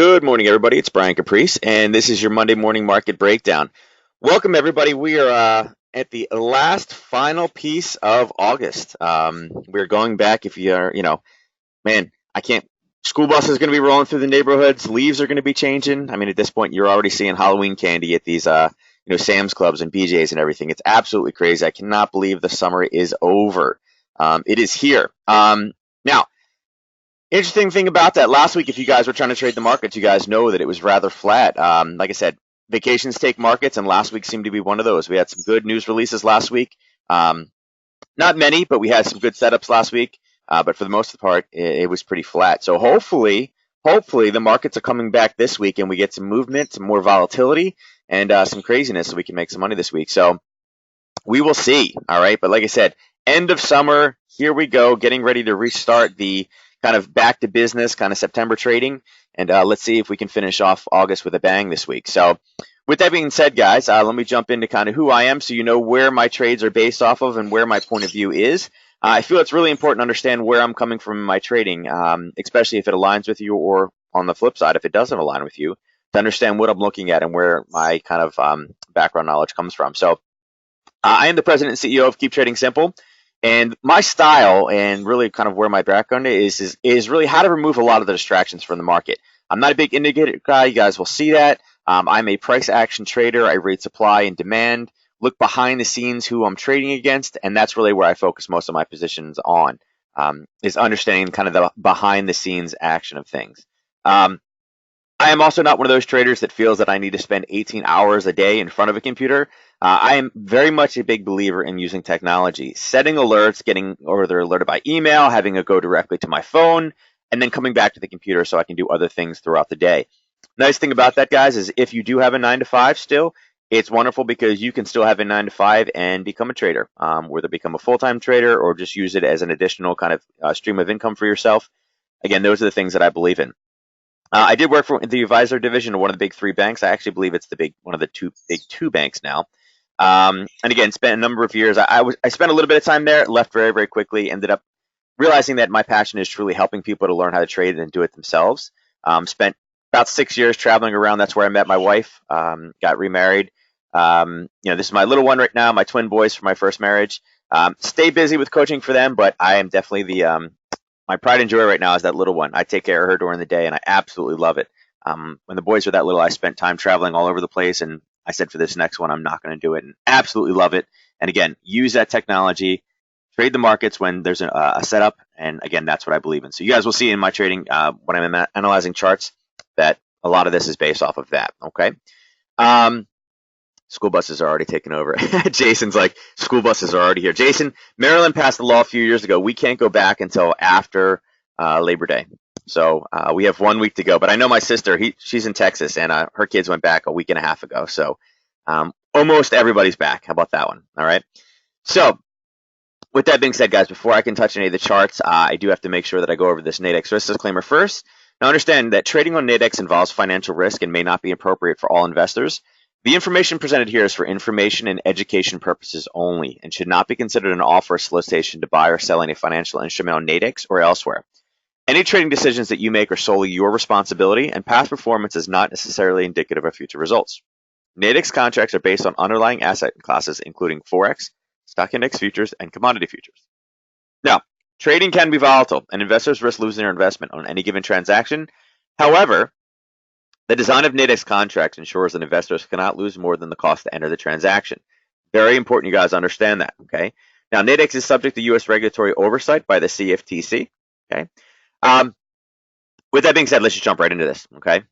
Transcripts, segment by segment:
Good morning, everybody. It's Brian Caprice, and this is your Monday morning market breakdown. Welcome, everybody. We are at the last final piece of August. We're going back. If you are, man, I can't. School bus is going to be rolling through the neighborhoods. Leaves are going to be changing. I mean, at this point, you're already seeing Halloween candy at these, Sam's Clubs and BJ's and everything. It's absolutely crazy. I cannot believe the summer is over. It is here. Now. Interesting thing about that, last week, if you guys were trying to trade the markets, you guys know that it was rather flat. Like I said, vacations take markets, and last week seemed to be one of those. We had some good news releases last week. Not many, but we had some good setups last week. But for the most part, it was pretty flat. So hopefully the markets are coming back this week, and we get some movement, some more volatility, and some craziness, so we can make some money this week. So we will see. All right, but like I said, end of summer, here we go, getting ready to restart the kind of back to business, kind of September trading, and let's see if we can finish off August with a bang this week. So with that being said, guys, let me jump into kind of who I am so you know where my trades are based off of and where my point of view is. I feel it's really important to understand where I'm coming from in my trading, especially if it aligns with you, or on the flip side, if it doesn't align with you, to understand what I'm looking at and where my kind of background knowledge comes from. So I am the president and CEO of Keep Trading Simple. And my style, and really kind of where my background is really how to remove a lot of the distractions from the market. I'm not a big indicator guy. You guys will see that. I'm a price action trader. I read supply and demand, look behind the scenes who I'm trading against, and that's really where I focus most of my positions on, is understanding kind of the behind the scenes action of things. I am also not one of those traders that feels that I need to spend 18 hours a day in front of a computer. I am very much a big believer in using technology, setting alerts, or they're alerted by email, having it go directly to my phone, and then coming back to the computer so I can do other things throughout the day. Nice thing about that, guys, is if you do have a 9 to 5 still, it's wonderful because you can still have a 9 to 5 and become a trader, whether become a full-time trader or just use it as an additional kind of stream of income for yourself. Again, those are the things that I believe in. I did work for the advisor division of one of the big 3 banks. I actually believe it's one of the big two banks now. And again, spent a number of years. I spent a little bit of time there, left very, very quickly, ended up realizing that my passion is truly helping people to learn how to trade and do it themselves. Spent about 6 years traveling around. That's where I met my wife, got remarried. This is my little one right now, my twin boys from my first marriage. Stay busy with coaching for them, but I am definitely my pride and joy right now is that little one. I take care of her during the day, and I absolutely love it. When the boys were that little, I spent time traveling all over the place, and I said for this next one, I'm not going to do it, and absolutely love it. And again, use that technology, trade the markets when there's a setup, and again, that's what I believe in. So you guys will see in my trading, when I'm analyzing charts, that a lot of this is based off of that, okay? School buses are already taking over. Jason's like, school buses are already here. Jason, Maryland passed the law a few years ago. We can't go back until after Labor Day. So we have 1 week to go. But I know my sister, she's in Texas, and her kids went back a week and a half ago. So almost everybody's back. How about that one? All right. So with that being said, guys, before I can touch any of the charts, I do have to make sure that I go over this Nadex risk disclaimer first. Now understand that trading on Nadex involves financial risk and may not be appropriate for all investors. The information presented here is for information and education purposes only and should not be considered an offer or solicitation to buy or sell any financial instrument on Nadex or elsewhere. Any trading decisions that you make are solely your responsibility, and past performance is not necessarily indicative of future results. Nadex contracts are based on underlying asset classes, including Forex, stock index futures, and commodity futures. Now, trading can be volatile, and investors risk losing their investment on any given transaction. However, the design of Nadex contracts ensures that investors cannot lose more than the cost to enter the transaction. Very important you guys understand that, okay? Now, Nadex is subject to U.S. regulatory oversight by the CFTC, okay? With that being said, let's just jump right into this, okay?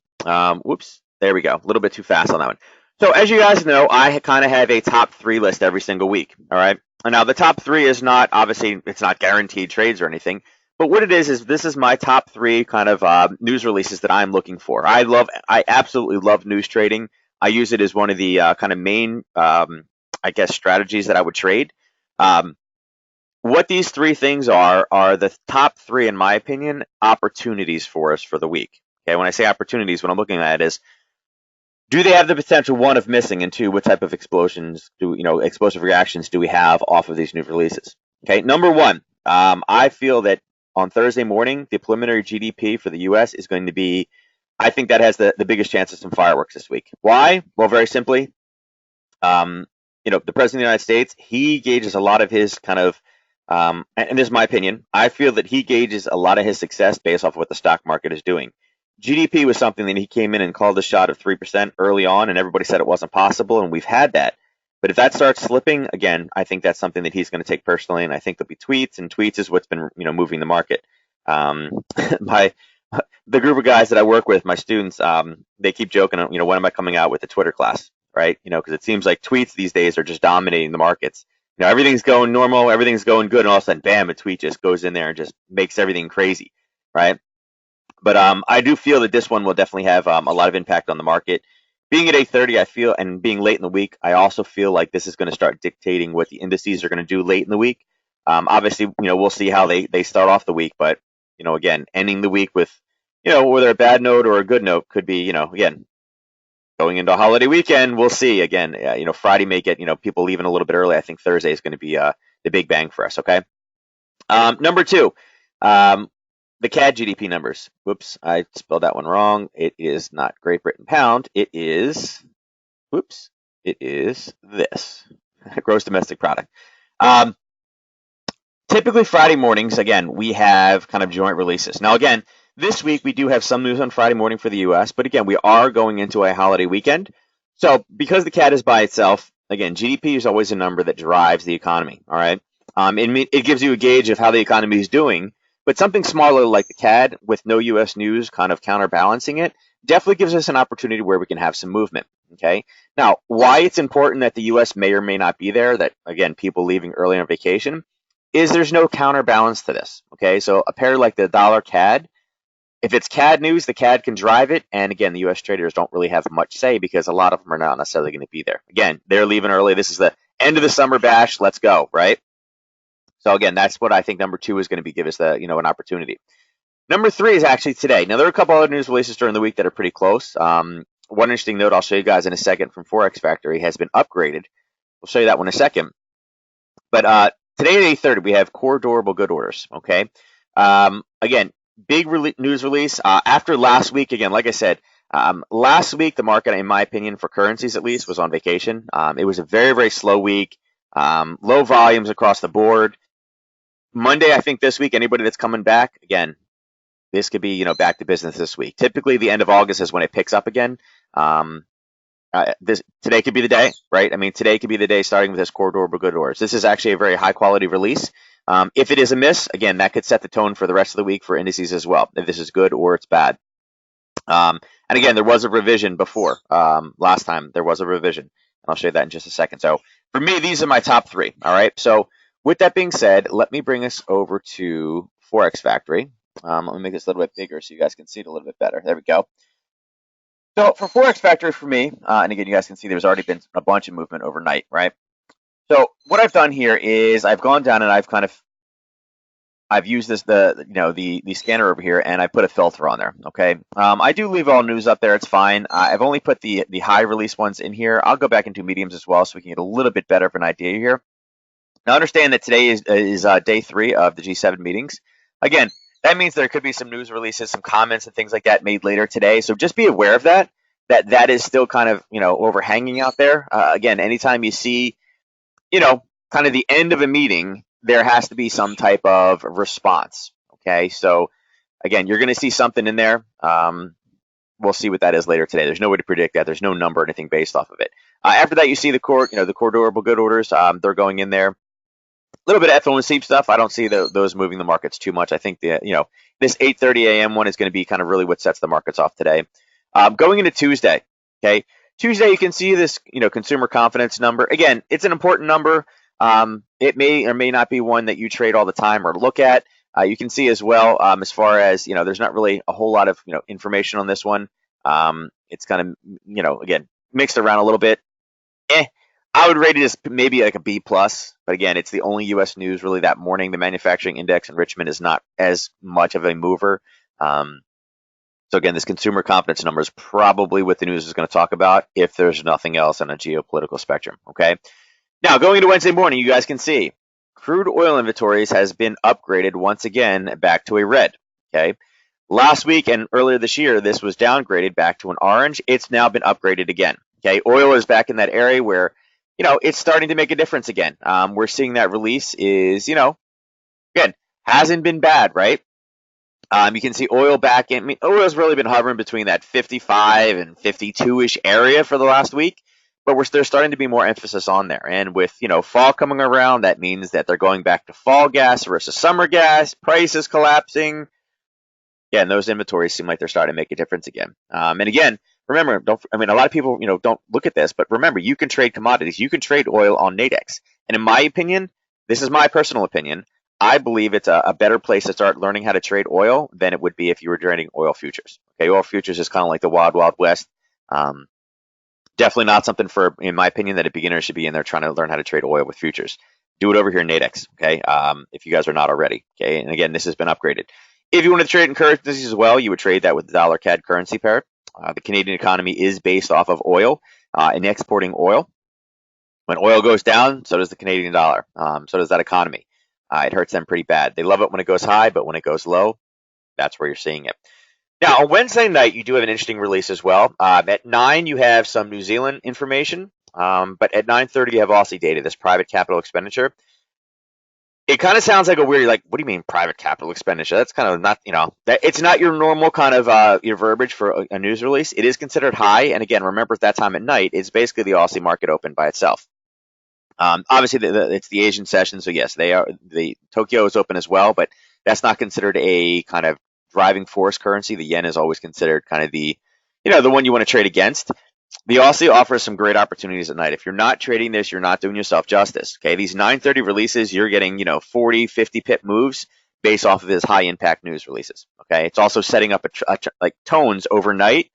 Whoops, there we go. A little bit too fast on that one. So as you guys know, I kind of have a top 3 list every single week, all right? And now the top 3 is not, obviously, it's not guaranteed trades or anything. But what it is this is my top 3 kind of news releases that I'm looking for. I absolutely love news trading. I use it as one of the kind of main, strategies that I would trade. What these 3 things are the top 3, in my opinion, opportunities for us for the week. Okay, when I say opportunities, what I'm looking at is, do they have the potential, 1, of missing, and 2, what type of explosive reactions do we have off of these new releases? Okay, number 1, I feel that on Thursday morning, the preliminary GDP for the U.S. is going to be I think that has the biggest chance of some fireworks this week. Why? Well, very simply, um, the president of the United States, he gauges a lot of his kind of, and this is my opinion, I feel that he gauges a lot of his success based off of what the stock market is doing. GDP was something that he came in and called a shot of 3% early on, and everybody said it wasn't possible, and we've had that. But if that starts slipping, again, I think that's something that he's going to take personally, and I think there'll be tweets, and tweets is what's been, moving the market. My the group of guys that I work with, my students, they keep joking, when am I coming out with the Twitter class, right? Because it seems like tweets these days are just dominating the markets. Everything's going normal, everything's going good, and all of a sudden, bam, a tweet just goes in there and just makes everything crazy, right? But I do feel that this one will definitely have a lot of impact on the market. Being at 8:30, I feel, and being late in the week, I also feel like this is going to start dictating what the indices are going to do late in the week. Obviously, we'll see how they start off the week, but again, ending the week with whether a bad note or a good note could be, again, going into a holiday weekend, we'll see. Again, Friday may get people leaving a little bit early. I think Thursday is going to be the big bang for us. Okay. Number two. The CAD GDP numbers. Whoops, I spelled that one wrong. It is not Great Britain pound. It is, it is this. Gross domestic product. Typically Friday mornings, again, we have kind of joint releases. Now, again, this week we do have some news on Friday morning for the U.S., but again, we are going into a holiday weekend. So because the CAD is by itself, again, GDP is always a number that drives the economy, all right? It gives you a gauge of how the economy is doing. But something smaller like the CAD with no U.S. news kind of counterbalancing it definitely gives us an opportunity where we can have some movement, okay? Now, why it's important that the U.S. may or may not be there, that, again, people leaving early on vacation, is there's no counterbalance to this, okay? So a pair like the dollar CAD, if it's CAD news, the CAD can drive it, and again, the U.S. traders don't really have much say because a lot of them are not necessarily going to be there. Again, they're leaving early. This is the end of the summer bash. Let's go, right? So again, that's what I think number two is going to be, give us the, an opportunity. Number three is actually today. Now, there are a couple other news releases during the week that are pretty close. One interesting note I'll show you guys in a second from Forex Factory has been upgraded. We'll show you that one in a second. But today at 8:30, we have core durable good orders, okay? Again, big news release. After last week, again, like I said, last week, the market, in my opinion, for currencies at least, was on vacation. It was a very, very slow week, low volumes across the board. Monday, I think this week, anybody that's coming back, again, this could be, back to business this week. Typically, the end of August is when it picks up again. Today could be the day, right? I mean, today could be the day starting with this core durable good orders. This is actually a very high quality release. If it is a miss, again, that could set the tone for the rest of the week for indices as well, if this is good or it's bad. And again, there was a revision before. Last time, there was a revision. And I'll show you that in just a second. So for me, these are my top three, all right? So with that being said, let me bring us over to Forex Factory. Let me make this a little bit bigger so you guys can see it a little bit better. There we go. So for Forex Factory for me, and again, you guys can see there's already been a bunch of movement overnight, right? So what I've done here is I've gone down and I've used this the scanner over here, and I put a filter on there. Okay, I do leave all news up there. It's fine. I've only put the high release ones in here. I'll go back into mediums as well, so we can get a little bit better of an idea here. Now, understand that today is day 3 of the G7 meetings. Again, that means there could be some news releases, some comments and things like that made later today. So just be aware of that. That is still kind of overhanging out there. Again, anytime you see kind of the end of a meeting, there has to be some type of response. Okay, so again, you're going to see something in there. We'll see what that is later today. There's no way to predict that. There's no number or anything based off of it. After that, you see the core durable good orders. They're going in there. A little bit of FOMC stuff. I don't see those moving the markets too much. I think this 8:30 a.m. one is going to be kind of really what sets the markets off today. Going into Tuesday, okay. Tuesday, you can see this, consumer confidence number. Again, it's an important number. It may or may not be one that you trade all the time or look at. You can see as well, as far as, there's not really a whole lot of, information on this one. It's kind of, again, mixed around a little bit. I would rate it as maybe like a B+, but again, it's the only U.S. news really that morning. The manufacturing index in Richmond is not as much of a mover. So again, this consumer confidence number is probably what the news is going to talk about if there's nothing else on a geopolitical spectrum, okay? Now, going into Wednesday morning, you guys can see crude oil inventories has been upgraded once again back to a red, okay? Last week and earlier this year, this was downgraded back to an orange. It's now been upgraded again. Okay, oil is back in that area where, it's starting to make a difference again. We're seeing that release is, again, hasn't been bad, right? You can see oil back in. I mean, oil's really been hovering between that 55 and 52-ish area for the last week, but there's starting to be more emphasis on there. And with fall coming around, that means that they're going back to fall gas versus summer gas. Prices collapsing. Yeah, and those inventories seem like they're starting to make a difference again. And again, remember, a lot of people don't look at this, but remember, you can trade commodities. You can trade oil on Nadex. And in my opinion, this is my personal opinion, I believe it's a better place to start learning how to trade oil than it would be if you were trading oil futures. Okay, oil futures is kind of like the wild, wild west. Definitely not something in my opinion, that a beginner should be in there trying to learn how to trade oil with futures. Do it over here in Nadex, okay? If you guys are not already, okay? And again, this has been upgraded. If you want to trade in currencies as well, you would trade that with the dollar CAD currency pair. The Canadian economy is based off of oil and exporting oil. When oil goes down, so does the Canadian dollar. So does that economy. It hurts them pretty bad. They love it when it goes high, but when it goes low, that's where you're seeing it. Now, on Wednesday night, you do have an interesting release as well. At 9, you have some New Zealand information, but at 9:30, you have Aussie data, this private capital expenditure. It kind of sounds like a weird, like, what do you mean private capital expenditure? That's kind of not, it's not your normal kind of your verbiage for a news release. It is considered high, and again, remember at that time at night, it's basically the Aussie market open by itself. Obviously, it's the Asian session, so yes, the Tokyo is open as well, but that's not considered a kind of driving force currency. The yen is always considered kind of the one you want to trade against. The Aussie offers some great opportunities at night. If you're not trading this, you're not doing yourself justice. Okay, these 9:30 releases, you're getting 40, 50 pip moves based off of his high impact news releases. Okay, it's also setting up like tones overnight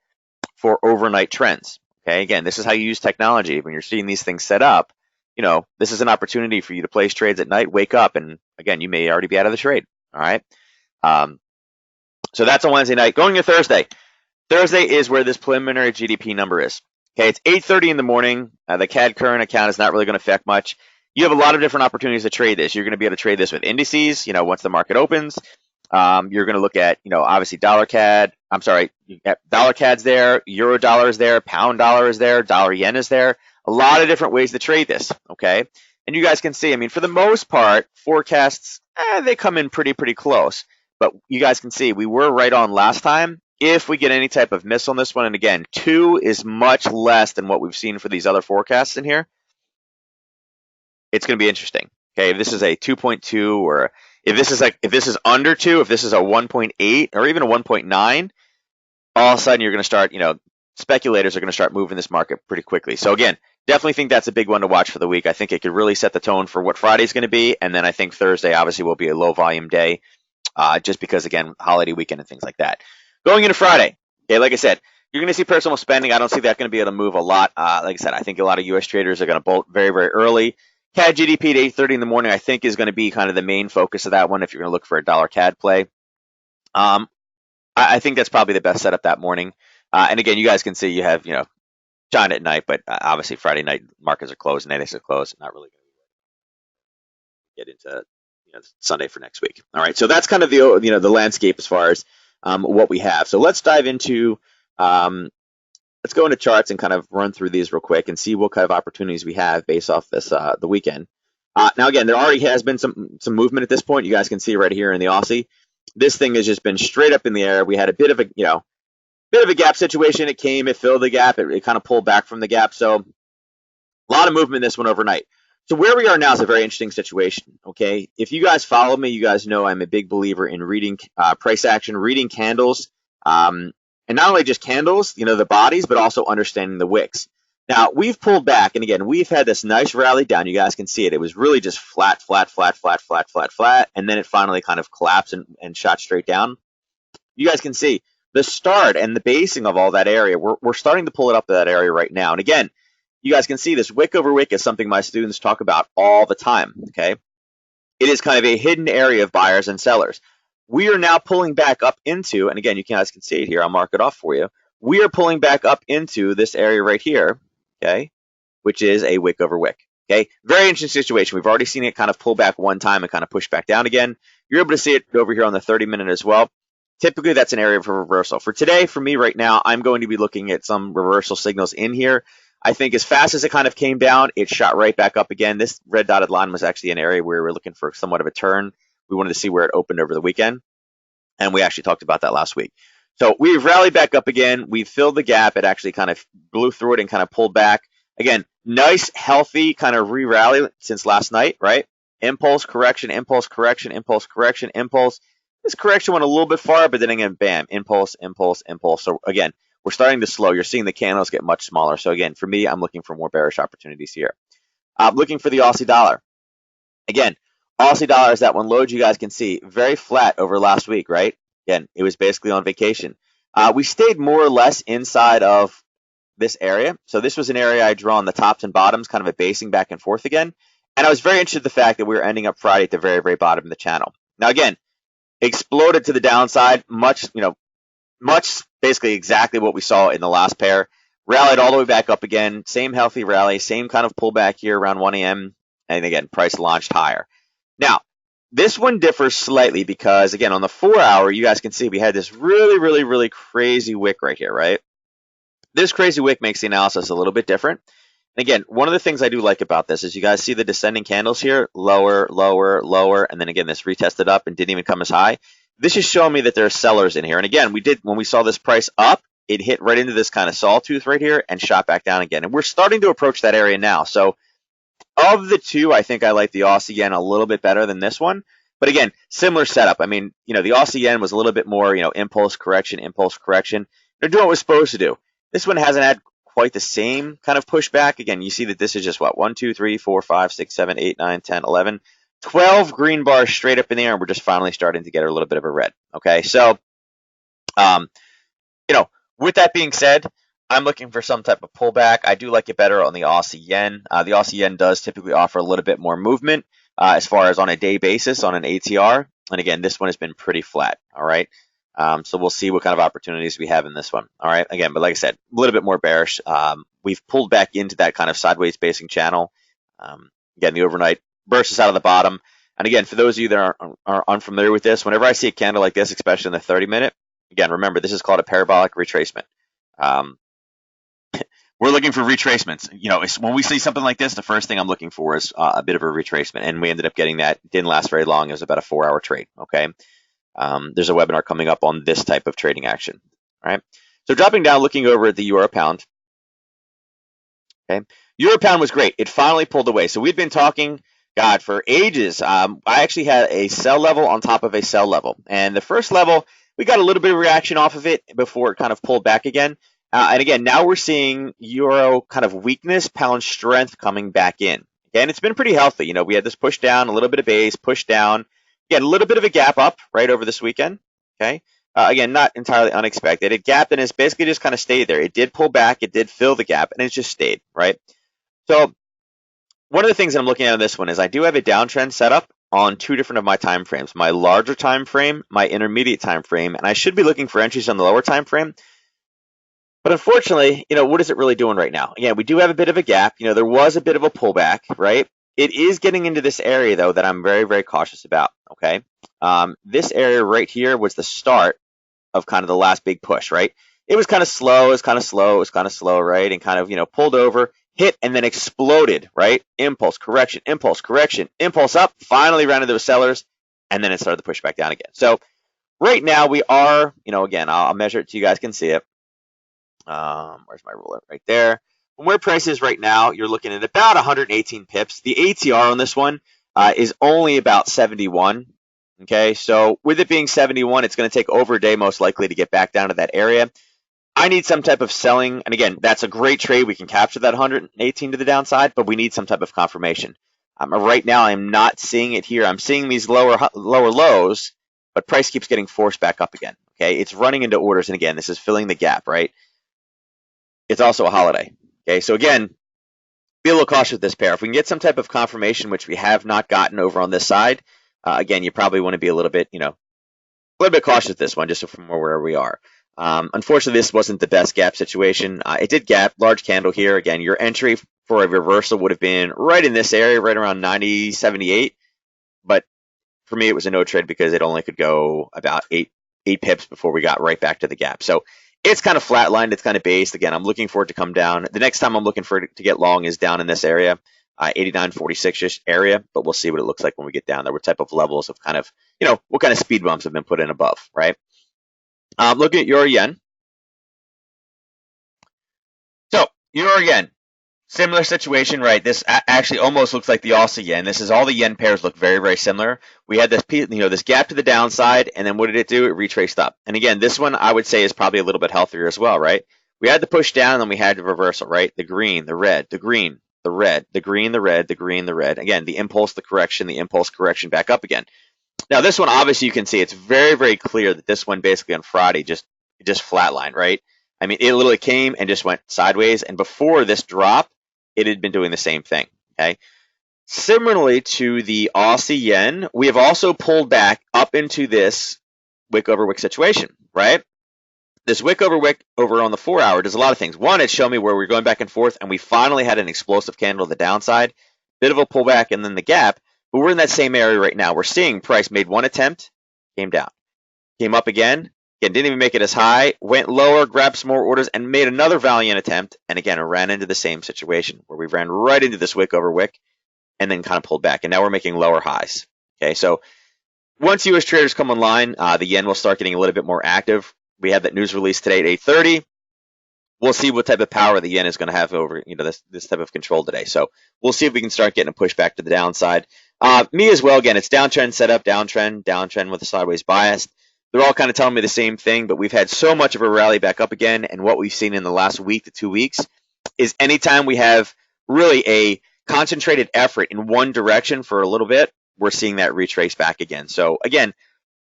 for overnight trends. Okay, again, this is how you use technology. When you're seeing these things set up, this is an opportunity for you to place trades at night, wake up, and again, you may already be out of the trade. All right. So that's on Wednesday night. Going to Thursday. Thursday is where this preliminary GDP number is. Okay, it's 8:30 in the morning. The CAD current account is not really going to affect much. You have a lot of different opportunities to trade this. You're going to be able to trade this with indices, once the market opens. You're going to look at, obviously dollar CAD. I'm sorry, dollar CAD's there, euro dollar is there, pound dollar is there, dollar yen is there. A lot of different ways to trade this, okay? And you guys can see, for the most part, forecasts, they come in pretty close. But you guys can see, we were right on last time. If we get any type of miss on this one, and again, 2 is much less than what we've seen for these other forecasts in here, it's going to be interesting. Okay, if this is a 2.2, or if this is under 2, if this is a 1.8 or even a 1.9, all of a sudden you're going to start, speculators are going to start moving this market pretty quickly. So again, definitely think that's a big one to watch for the week. I think it could really set the tone for what Friday's going to be, and then I think Thursday obviously will be a low volume day, just because, again, holiday weekend and things like that. Going into Friday, okay, like I said, you're going to see personal spending. I don't see that going to be able to move a lot. Like I said, I think a lot of U.S. traders are going to bolt very, very early. CAD GDP at 8:30 in the morning, I think, is going to be kind of the main focus of that one if you're going to look for a dollar CAD play. I think that's probably the best setup that morning. And again, you guys can see you have, China at night, but obviously Friday night markets are closed, Nadex are closed. Not really going to get into Sunday for next week. All right, so that's kind of the landscape as far as what we have. So let's dive into let's go into charts and kind of run through these real quick and see what kind of opportunities we have based off this the weekend. Now again, there already has been some movement at this point. You guys can see right here in the Aussie. This thing has just been straight up in the air. We had a bit of a gap situation. It came, it filled the gap, it kind of pulled back from the gap. So a lot of movement in this one overnight. So where we are now is a very interesting situation, okay? If you guys follow me, you guys know I'm a big believer in reading price action, reading candles, and not only just candles, the bodies, but also understanding the wicks. Now, we've pulled back, and again, we've had this nice rally down. You guys can see it. It was really just flat, and then it finally kind of collapsed and shot straight down. You guys can see the start and the basing of all that area. We're starting to pull it up to that area right now. And again, you guys can see this wick over wick is something my students talk about all the time, okay? It is kind of a hidden area of buyers and sellers. We are now pulling back up into, and again, you guys can see it here. I'll mark it off for you. We are pulling back up into this area right here, okay, which is a wick over wick, okay? Very interesting situation. We've already seen it kind of pull back one time and kind of push back down again. You're able to see it over here on the 30-minute as well. Typically, that's an area for reversal. For today, for me right now, I'm going to be looking at some reversal signals in here. I think as fast as it kind of came down, it shot right back up again. This red dotted line was actually an area where we were looking for somewhat of a turn. We wanted to see where it opened over the weekend, and we actually talked about that last week. So we've rallied back up again. We've filled the gap. It actually kind of blew through it and kind of pulled back. Again, nice, healthy kind of re-rally since last night, right? Impulse, correction, impulse, correction, impulse, correction, impulse. This correction went a little bit far, but then again, bam, impulse, impulse, impulse. So again, we're starting to slow. You're seeing the candles get much smaller. So again, for me, I'm looking for more bearish opportunities here. I'm looking for the Aussie dollar. Again, Aussie dollar is that one load you guys can see very flat over last week, right? Again, it was basically on vacation. We stayed more or less inside of this area. So this was an area I draw on the tops and bottoms, kind of a basing back and forth again. And I was very interested in the fact that we were ending up Friday at the very, very bottom of the channel. Now, again, exploded to the downside, much basically exactly what we saw in the last pair. Rallied all the way back up again, same healthy rally, same kind of pullback here around 1 a.m. And again, price launched higher. Now, this one differs slightly because, again, on the 4-hour, you guys can see we had this really, really, really crazy wick right here, right? This crazy wick makes the analysis a little bit different. And again, one of the things I do like about this is you guys see the descending candles here, lower, lower, lower, and then again, this retested up and didn't even come as high. This is showing me that there are sellers in here. And again, when we saw this price up, it hit right into this kind of sawtooth right here and shot back down again. And we're starting to approach that area now. So of the two, I think I like the Aussie yen a little bit better than this one. But again, similar setup. I mean, the Aussie yen was a little bit more, impulse correction, impulse correction. They're doing what we're supposed to do. This one hasn't had quite the same kind of pushback. Again, you see that this is just what, 1, 2, 3, 4, 5, 6, 7, 8, 9, 10, 11, 12 green bars straight up in the air, and we're just finally starting to get a little bit of a red. Okay, so, with that being said, I'm looking for some type of pullback. I do like it better on the Aussie yen. The Aussie yen does typically offer a little bit more movement as far as on a day basis on an ATR. And again, this one has been pretty flat. All right. So we'll see what kind of opportunities we have in this one. All right. Again, but like I said, a little bit more bearish. We've pulled back into that kind of sideways basing channel. Again, the overnight bursts us out of the bottom. And again, for those of you that are unfamiliar with this, whenever I see a candle like this, especially in the 30-minute, again, remember, this is called a parabolic retracement. We're looking for retracements. When we see something like this, the first thing I'm looking for is a bit of a retracement. And we ended up getting that. It didn't last very long. It was about a 4-hour trade. Okay. There's a webinar coming up on this type of trading action. All right. So dropping down, looking over at the euro pound. Okay. Euro pound was great. It finally pulled away. So we've been talking, God, for ages. I actually had a sell level on top of a sell level. And the first level, we got a little bit of reaction off of it before it kind of pulled back again. And again, now we're seeing euro kind of weakness, pound strength coming back in. And it's been pretty healthy. We had this push down, a little bit of base, push down. Again, a little bit of a gap up right over this weekend. Okay. Again, not entirely unexpected. It gapped and it's basically just kind of stayed there. It did pull back. It did fill the gap and it just stayed, right? So one of the things that I'm looking at on this one is I do have a downtrend set up on 2 different of my time frames, my larger time frame, my intermediate time frame, and I should be looking for entries on the lower time frame. But unfortunately, what is it really doing right now? Again, we do have a bit of a gap. There was a bit of a pullback, right? It is getting into this area, though, that I'm very, very cautious about, okay? This area right here was the start of kind of the last big push, right? It was kind of slow, right? And kind of, pulled over, hit, and then exploded, right? Impulse, correction, impulse up, finally ran into those sellers, and then it started to push back down again. So right now we are, again, I'll measure it so you guys can see it. Where's my ruler? Right there. From where price is right now, you're looking at about 118 pips. The ATR on this one is only about 71. Okay, so with it being 71, it's going to take over a day most likely to get back down to that area. I need some type of selling, and again, that's a great trade. We can capture that 118 to the downside, but we need some type of confirmation. Right now, I'm not seeing it here. I'm seeing these lower lows, but price keeps getting forced back up again. Okay, it's running into orders, and again, this is filling the gap, right? It's also a holiday. Okay, so again, be a little cautious with this pair. If we can get some type of confirmation, which we have not gotten over on this side, again, you probably want to be a little bit cautious with this one, just from where we are. Unfortunately, this wasn't the best gap situation. It did gap, large candle here. Again, your entry for a reversal would have been right in this area, right around 90.78. But for me, it was a no trade because it only could go about 8 8 pips before we got right back to the gap. So it's kind of flatlined. It's kind of based. Again, I'm looking for it to come down. The next time I'm looking for it to get long is down in this area, 89.46-ish area, but we'll see what it looks like when we get down there. What type of levels of kind of, what kind of speed bumps have been put in above, right? Looking at euro yen. So euro yen. Similar situation, right? This actually almost looks like the Aussie yen. This is all the yen pairs look very, very similar. We had this, this gap to the downside, and then what did it do? It retraced up. And again, this one I would say is probably a little bit healthier as well, right? We had the push down, and then we had the reversal, right? The green, the red, the green, the red, the green, the red, the green, the red. Again, the impulse correction back up again. Now this one, obviously, you can see it's very, very clear that this one basically on Friday just flatlined, right? I mean, it literally came and just went sideways, and before this drop, it had been doing the same thing, okay? Similarly to the Aussie yen, we have also pulled back up into this wick over wick situation, right? This wick over on the 4 hour does a lot of things. One, it showed me where we're going back and forth, and we finally had an explosive candle to the downside, bit of a pullback and then the gap, but we're in that same area right now. We're seeing price made one attempt, came down, came up again, didn't even make it as high, went lower, grabbed some more orders, and made another valiant attempt. And again, it ran into the same situation where we ran right into this wick over wick and then kind of pulled back. And now we're making lower highs. Okay, so once U.S. traders come online, the yen will start getting a little bit more active. We had that news release today at 8:30. We'll see what type of power the yen is going to have over this type of control today. So we'll see if we can start getting a push back to the downside. Me as well. Again, it's downtrend setup, downtrend with a sideways bias. They're all kind of telling me the same thing, but we've had so much of a rally back up again, and what we've seen in the last week to 2 weeks is anytime we have really a concentrated effort in one direction for a little bit, we're seeing that retrace back again. So again,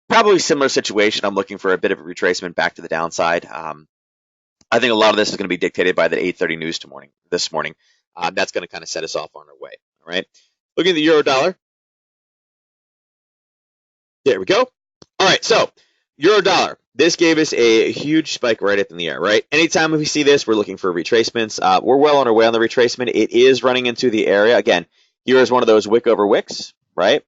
probably similar situation. I'm looking for a bit of a retracement back to the downside. I think a lot of this is going to be dictated by the 8:30 news this morning. That's going to kind of set us off on our way. All right. Looking at the euro dollar. There we go. All right. So euro dollar. This gave us a huge spike right up in the air, right? Anytime we see this, we're looking for retracements. We're well on our way on the retracement. It is running into the area. Again, here is one of those wick over wicks, right?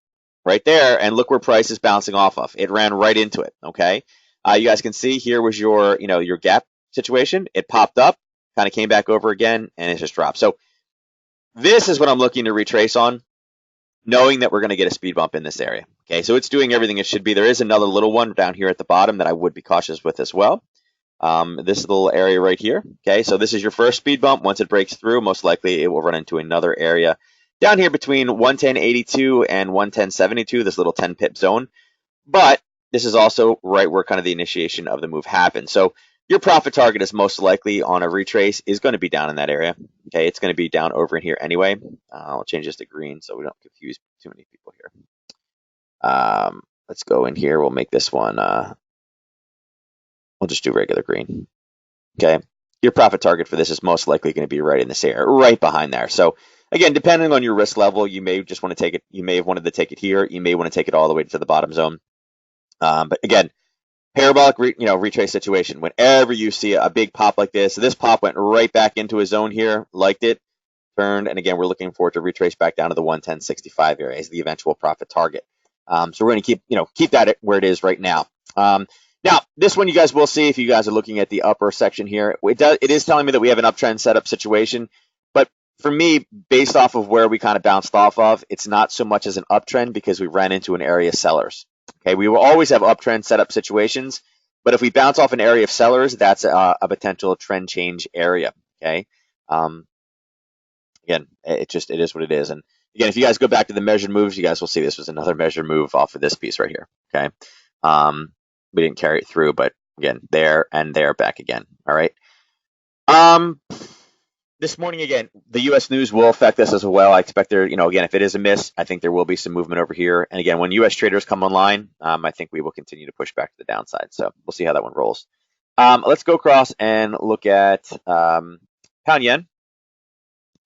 Right there. And look where price is bouncing off of. It ran right into it, okay? You guys can see here was your gap situation. It popped up, kind of came back over again, and it just dropped. So this is what I'm looking to retrace on, knowing that we're going to get a speed bump in this area. Okay, so it's doing everything it should be. There is another little one down here at the bottom that I would be cautious with as well. This little area right here. Okay, so this is your first speed bump. Once it breaks through, most likely it will run into another area down here between 110.82 and 110.72, this little 10 pip zone. But this is also right where kind of the initiation of the move happened. So your profit target is most likely on a retrace is going to be down in that area. Okay, it's going to be down over in here anyway. I'll change this to green so we don't confuse too many people here. Let's go in here. We'll make this one, we'll just do regular green. Okay, your profit target for this is most likely going to be right in this area, right behind there. So again, depending on your risk level, you may just want to take it. You may have wanted to take it here. You may want to take it all the way to the bottom zone. But again, parabolic, retrace situation. Whenever you see a big pop like this pop went right back into a zone here, liked it, turned, and again, we're looking for it to retrace back down to the 110.65 area as the eventual profit target. So we're going to keep that where it is right now. Now, this one you guys will see if you guys are looking at the upper section here. It is telling me that we have an uptrend setup situation, but for me, based off of where we kind of bounced off of, it's not so much as an uptrend because we ran into an area of sellers. Okay, we will always have uptrend setup situations, but if we bounce off an area of sellers, that's a potential trend change area. Okay, again, it is what it is. And again, if you guys go back to the measured moves, you guys will see this was another measured move off of this piece right here. Okay, we didn't carry it through, but again, there and there back again. All right. This morning, again, the U.S. news will affect this as well. I expect there, again, if it is a miss, I think there will be some movement over here. And again, when U.S. traders come online, I think we will continue to push back to the downside. So we'll see how that one rolls. Let's go across and look at pound yen.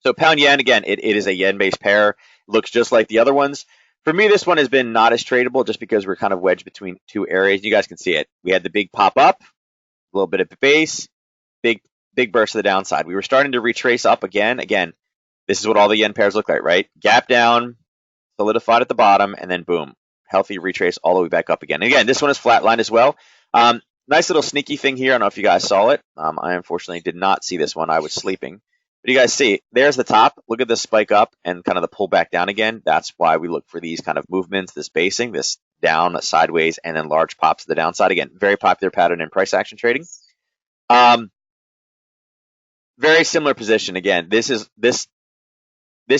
So pound yen, again, it is a yen-based pair. It looks just like the other ones. For me, this one has been not as tradable just because we're kind of wedged between two areas. You guys can see it. We had the big pop up, a little bit of the base, big burst to the downside. We were starting to retrace up again. Again, this is what all the yen pairs look like, right? Gap down, solidified at the bottom, and then boom, healthy retrace all the way back up again. And again, this one is flatlined as well. Nice little sneaky thing here. I don't know if you guys saw it. I unfortunately did not see this one. I was sleeping. But you guys see, there's the top. Look at this spike up and kind of the pull back down again. That's why we look for these kind of movements, this basing, this down, sideways, and then large pops to the downside. Again, very popular pattern in price action trading. Very similar position. Again, this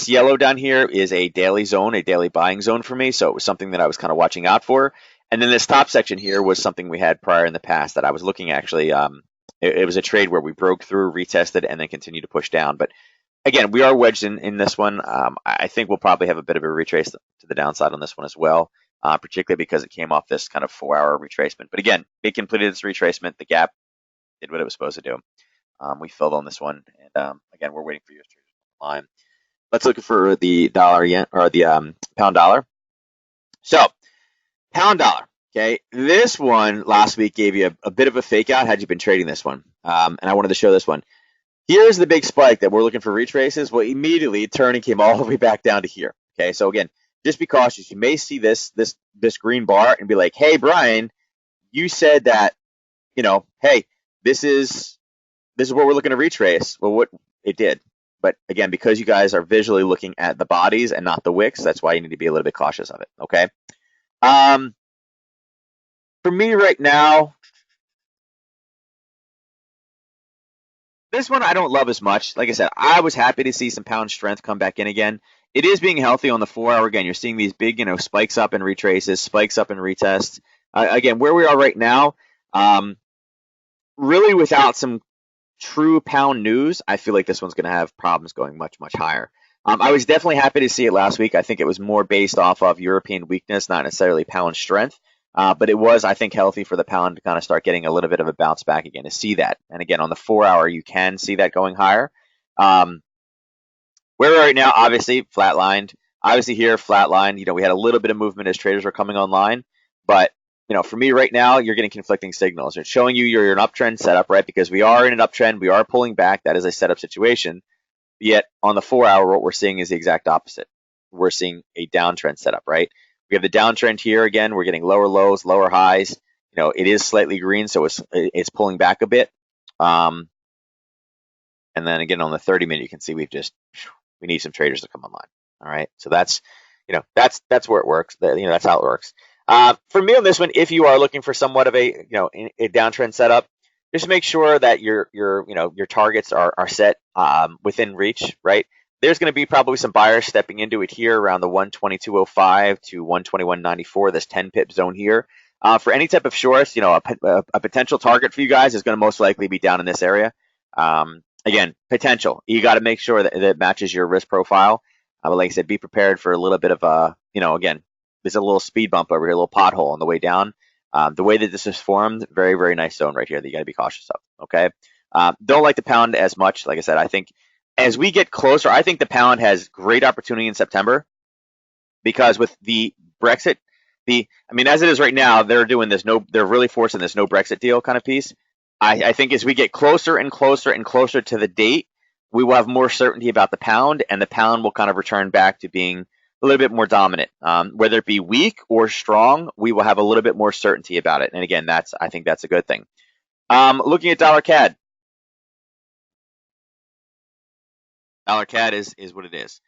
yellow down here is a daily zone, a daily buying zone for me. So it was something that I was kind of watching out for. And then this top section here was something we had prior in the past that I was looking actually. It was a trade where we broke through, retested, and then continued to push down. But again, we are wedged in this one. I think we'll probably have a bit of a retrace to the downside on this one as well, particularly because it came off this kind of 4-hour retracement. But again, it completed its retracement. The gap did what it was supposed to do. We filled on this one, and again, we're waiting for US traders to line. Let's look for the dollar yen or the pound dollar. So, pound dollar. Okay, this one last week gave you a bit of a fake out had you been trading this one, and I wanted to show this one. Here's the big spike that we're looking for retraces. Well, immediately it turned and came all the way back down to here. Okay, so again, just be cautious. You may see this green bar and be like, "Hey, Brian, you said that, hey, this is what we're looking to retrace." Well, what it did. But again, because you guys are visually looking at the bodies and not the wicks, that's why you need to be a little bit cautious of it. Okay. For me right now, this one I don't love as much. Like I said, I was happy to see some pound strength come back in again. It is being healthy on the 4-hour. Again, you're seeing these big, spikes up and retraces, spikes up and retests. Again, where we are right now, really without some true pound news, I feel like this one's going to have problems going much, much higher. I was definitely happy to see it last week. I think it was more based off of European weakness, not necessarily pound strength. But it was, I think, healthy for the pound to kind of start getting a little bit of a bounce back again to see that. And again, on the 4-hour, you can see that going higher. Where we're right now, obviously, flatlined. Obviously here, flatlined. We had a little bit of movement as traders were coming online. But, for me right now, you're getting conflicting signals. It's showing you're an uptrend setup, right? Because we are in an uptrend. We are pulling back. That is a setup situation. Yet on the 4-hour, what we're seeing is the exact opposite. We're seeing a downtrend setup, right? We have the downtrend here again. We're getting lower lows, lower highs. It is slightly green, so it's pulling back a bit. And then again on the 30-minute, you can see we need some traders to come online. All right, so that's where it works. That's how it works. For me on this one, if you are looking for somewhat of a downtrend setup, just make sure that your targets are set within reach, right? There's going to be probably some buyers stepping into it here around the 122.05 to 121.94, this 10 pip zone here. For any type of shorts, a potential target for you guys is going to most likely be down in this area. Again, potential. You got to make sure that it matches your risk profile. But like I said, be prepared for a little bit of again, there's a little speed bump over here, a little pothole on the way down. The way that this is formed, very, very nice zone right here that you got to be cautious of. Okay. Don't like the pound as much. Like I said, I think as we get closer, I think the pound has great opportunity in September because with the Brexit, as it is right now, they're really forcing this no Brexit deal kind of piece. I think as we get closer and closer and closer to the date, we will have more certainty about the pound, and the pound will kind of return back to being a little bit more dominant. Whether it be weak or strong, we will have a little bit more certainty about it. And again, I think that's a good thing. Looking at dollar CAD. Dollar CAD is what it is.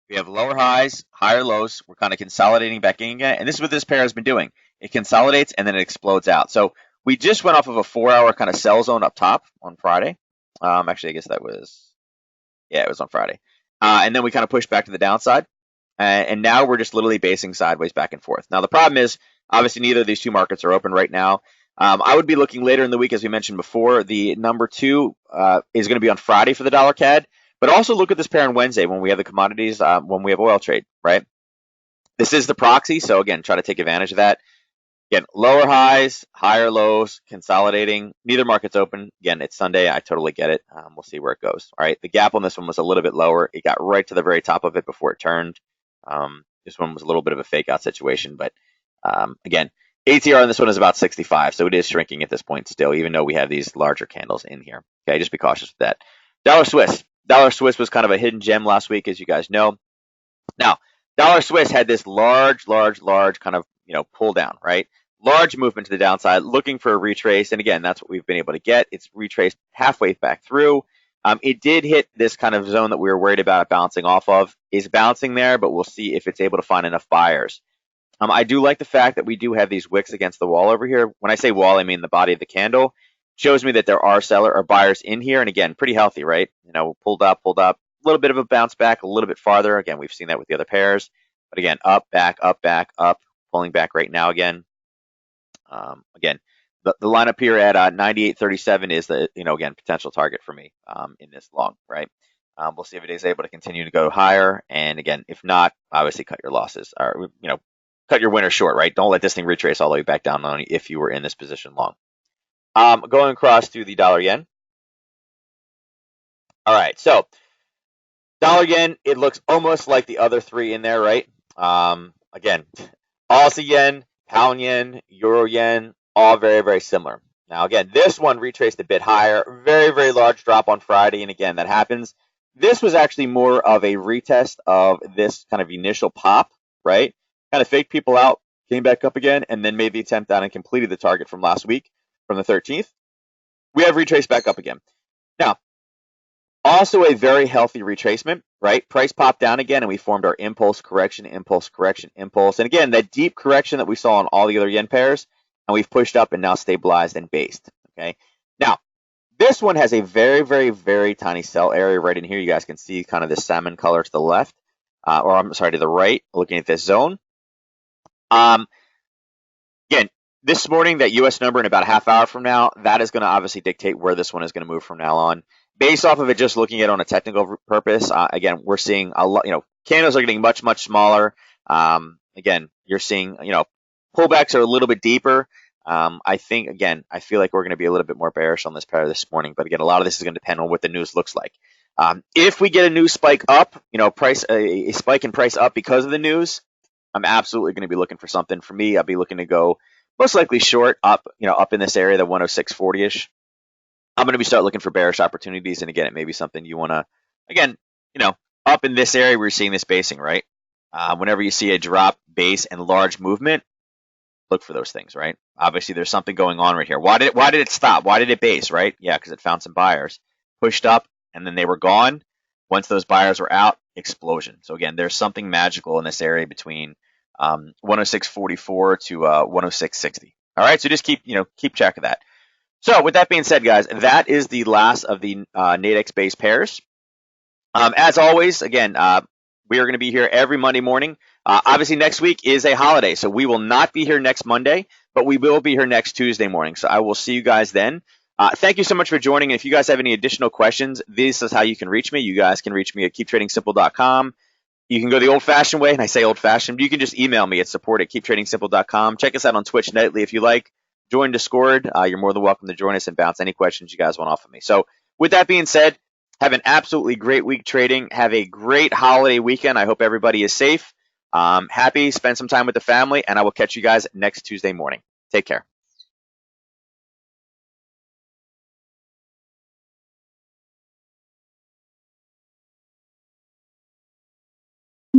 We have lower highs, higher lows. We're kind of consolidating back in again. And this is what this pair has been doing. It consolidates and then it explodes out. So we just went off of a 4-hour kind of sell zone up top on Friday. Actually, I guess it was on Friday. And then we kind of pushed back to the downside. And now we're just literally basing sideways back and forth. Now, the problem is, obviously, neither of these two markets are open right now. I would be looking later in the week, as we mentioned before. The number 2 is going to be on Friday for the dollar CAD. But also look at this pair on Wednesday when we have the commodities, when we have oil trade, right? This is the proxy, so again, try to take advantage of that. Again, lower highs, higher lows, consolidating. Neither market's open. Again, it's Sunday. I totally get it. We'll see where it goes. All right, the gap on this one was a little bit lower. It got right to the very top of it before it turned. This one was a little bit of a fake out situation, but again, ATR on this one is about 65, so it is shrinking at this point still, even though we have these larger candles in here. Okay, just be cautious with that. Dollar Swiss. Dollar Swiss was kind of a hidden gem last week, as you guys know. Now, Dollar Swiss had this large kind of, pull down, right? large movement to the downside, looking for a retrace. And again, that's what we've been able to get. It's retraced halfway back through. It did hit this kind of zone that we were worried about bouncing off of. Is bouncing there, but we'll see if it's able to find enough buyers. I do like the fact that we do have these wicks against the wall over here. When I say wall, I mean the body of the candle. Shows me that there are seller or buyers in here. And again, pretty healthy, right? You know, pulled up, a little bit of a bounce back, a little bit farther. Again, we've seen that with the other pairs. But again, up, back, up, pulling back right now again. Again, the lineup here at 98.37 is the, again, potential target for me in this long, right? We'll see if it is able to continue to go higher. And again, if not, obviously cut your losses or, cut your winner short, right? Don't let this thing retrace all the way back down on you if you were in this position long. Going across to the dollar yen. All right, so dollar yen, it looks almost like the other three in there, right? Again, Aussie yen, pound yen, euro yen, all very, very similar. Now, again, this one retraced a bit higher, very, very large drop on Friday. And again, that happens. This was actually more of a retest of this kind of initial pop, right? Kind of faked people out, came back up again, and then made the attempt down and completed the target from last week, from the 13th. We have retraced back up again. Now, also a very healthy retracement, right? Price popped down again, and we formed our impulse correction, impulse correction, impulse. And again, that deep correction that we saw on all the other yen pairs, and we've pushed up and now stabilized and based, okay? Now, this one has a very, very, very tiny sell area right in here. You guys can see kind of the salmon color to the left, or I'm sorry, to the right, looking at this zone. Again, this morning, that US number in about a half hour from now, that is going to obviously dictate where this one is going to move from now on. Based off of it, just looking at it on a technical purpose, again, we're seeing a lot, candles are getting much, much smaller. Again, you're seeing, pullbacks are a little bit deeper. I think, again, I feel like we're going to be a little bit more bearish on this pair this morning. But again, a lot of this is going to depend on what the news looks like. If we get a new spike up, a spike in price up because of the news, I'm absolutely going to be looking for something. For me, I'll be looking to go most likely short up, up in this area, the 106.40-ish. I'm going to be start looking for bearish opportunities. And again, it may be something you want to, again, up in this area, we're seeing this basing, right? Whenever you see a drop, base, and large movement, look for those things, right? Obviously, there's something going on right here. Why did it stop? Why did it base, right? Yeah, because it found some buyers, pushed up, and then they were gone. Once those buyers were out, explosion. So again, there's something magical in this area between 106.44 to 106.60. All right, so just keep track of that. So with that being said, guys, that is the last of the Nadex base pairs. As always, again, we are going to be here every Monday morning. Obviously, next week is a holiday, so we will not be here next Monday, but we will be here next Tuesday morning. So I will see you guys then. Thank you so much for joining. If you guys have any additional questions, this is how you can reach me. You guys can reach me at keeptradingsimple.com. You can go the old-fashioned way, and I say old-fashioned, but you can just email me at support@keeptradingsimple.com. Check us out on Twitch nightly if you like. Join Discord. You're more than welcome to join us and bounce any questions you guys want off of me. So with that being said, have an absolutely great week trading. Have a great holiday weekend. I hope everybody is safe, happy, spend some time with the family, and I will catch you guys next Tuesday morning. Take care.